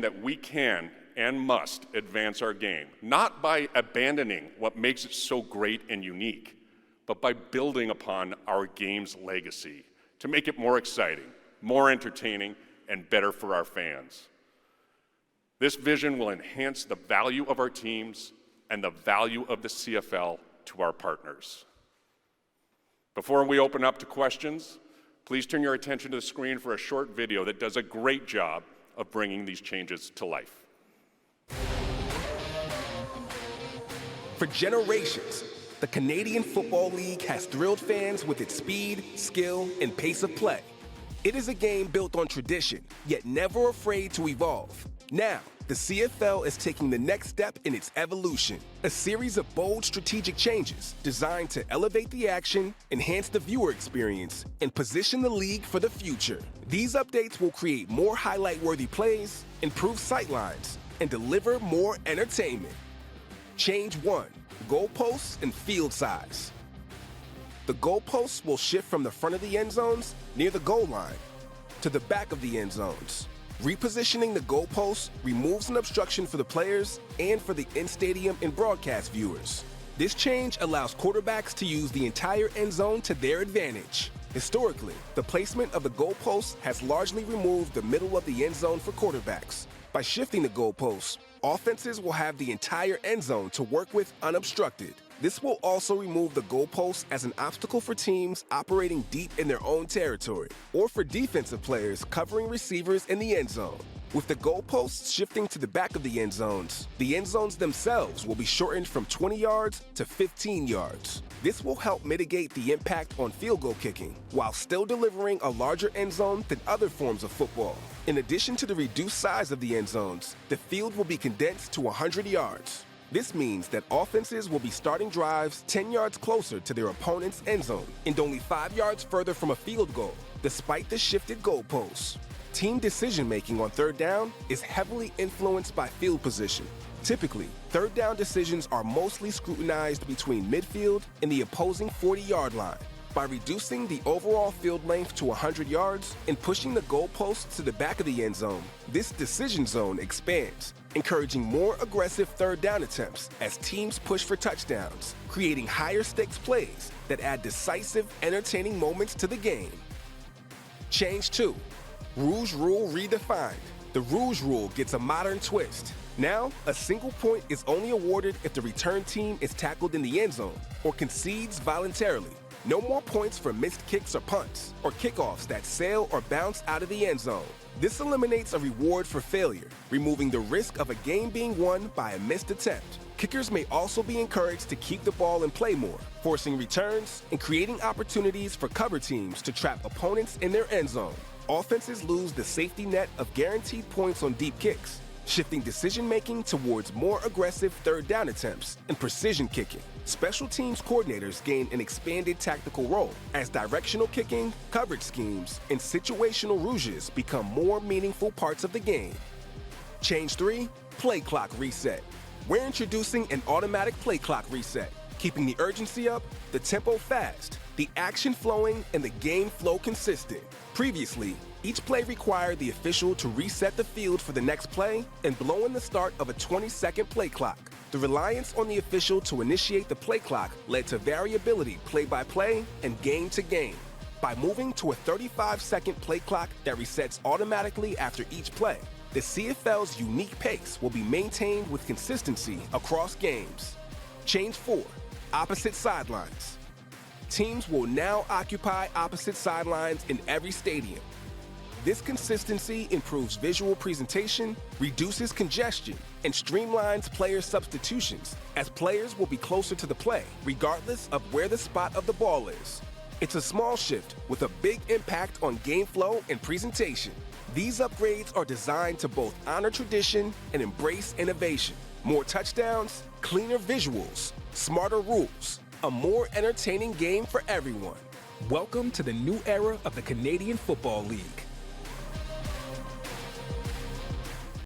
that we can and must advance our game, not by abandoning what makes it so great and unique, but by building upon our game's legacy to make it more exciting, more entertaining, and better for our fans. This vision will enhance the value of our teams and the value of the CFL to our partners. Before we open up to questions, please turn your attention to the screen for a short video that does a great job of bringing these changes to life. For generations, the Canadian Football League has thrilled fans with its speed, skill, and pace of play. It is a game built on tradition, yet never afraid to evolve. Now, the CFL is taking the next step in its evolution, a series of bold strategic changes designed to elevate the action, enhance the viewer experience, and position the league for the future. These updates will create more highlight-worthy plays, improve sightlines, and deliver more entertainment. Change 1, goalposts and field size. The goalposts will shift from the front of the end zones, near the goal line, to the back of the end zones. Repositioning the goalposts removes an obstruction for the players and for the in-stadium and broadcast viewers. This change allows quarterbacks to use the entire end zone to their advantage. Historically, the placement of the goalposts has largely removed the middle of the end zone for quarterbacks. By shifting the goalposts, offenses will have the entire end zone to work with unobstructed. This will also remove the goalposts as an obstacle for teams operating deep in their own territory, or for defensive players covering receivers in the end zone. With the goalposts shifting to the back of the end zones themselves will be shortened from 20 yards to 15 yards. This will help mitigate the impact on field goal kicking, while still delivering a larger end zone than other forms of football. In addition to the reduced size of the end zones, the field will be condensed to 100 yards. This means that offenses will be starting drives 10 yards closer to their opponent's end zone and only 5 yards further from a field goal, despite the shifted goalposts. Team decision-making on third down is heavily influenced by field position. Typically, third down decisions are mostly scrutinized between midfield and the opposing 40-yard line. By reducing the overall field length to 100 yards and pushing the goalposts to the back of the end zone, this decision zone expands, encouraging more aggressive third down attempts as teams push for touchdowns, creating higher stakes plays that add decisive, entertaining moments to the game. Change 2, ROUGE rule redefined. The ROUGE rule gets a modern twist. Now, a single point is only awarded if the return team is tackled in the end zone or concedes voluntarily. No more points for missed kicks or punts, or kickoffs that sail or bounce out of the end zone. This eliminates a reward for failure, removing the risk of a game being won by a missed attempt. Kickers may also be encouraged to keep the ball and play more, forcing returns and creating opportunities for cover teams to trap opponents in their end zone. Offenses lose the safety net of guaranteed points on deep kicks, shifting decision-making towards more aggressive third down attempts and precision kicking. Special teams coordinators gain an expanded tactical role as directional kicking, coverage schemes, and situational rouges become more meaningful parts of the game. Change 3, play clock reset. We're introducing an automatic play clock reset, keeping the urgency up, the tempo fast, the action flowing, and the game flow consistent. Previously, each play required the official to reset the field for the next play and blow in the start of a 20-second play clock. The reliance on the official to initiate the play clock led to variability play-by-play and game-to-game. By moving to a 35-second play clock that resets automatically after each play, the CFL's unique pace will be maintained with consistency across games. Change 4, opposite sidelines. Teams will now occupy opposite sidelines in every stadium. This consistency improves visual presentation, reduces congestion, and streamlines player substitutions, as players will be closer to the play, regardless of where the spot of the ball is. It's a small shift with a big impact on game flow and presentation. These upgrades are designed to both honor tradition and embrace innovation. More touchdowns, cleaner visuals, smarter rules, a more entertaining game for everyone. Welcome to the new era of the Canadian Football League.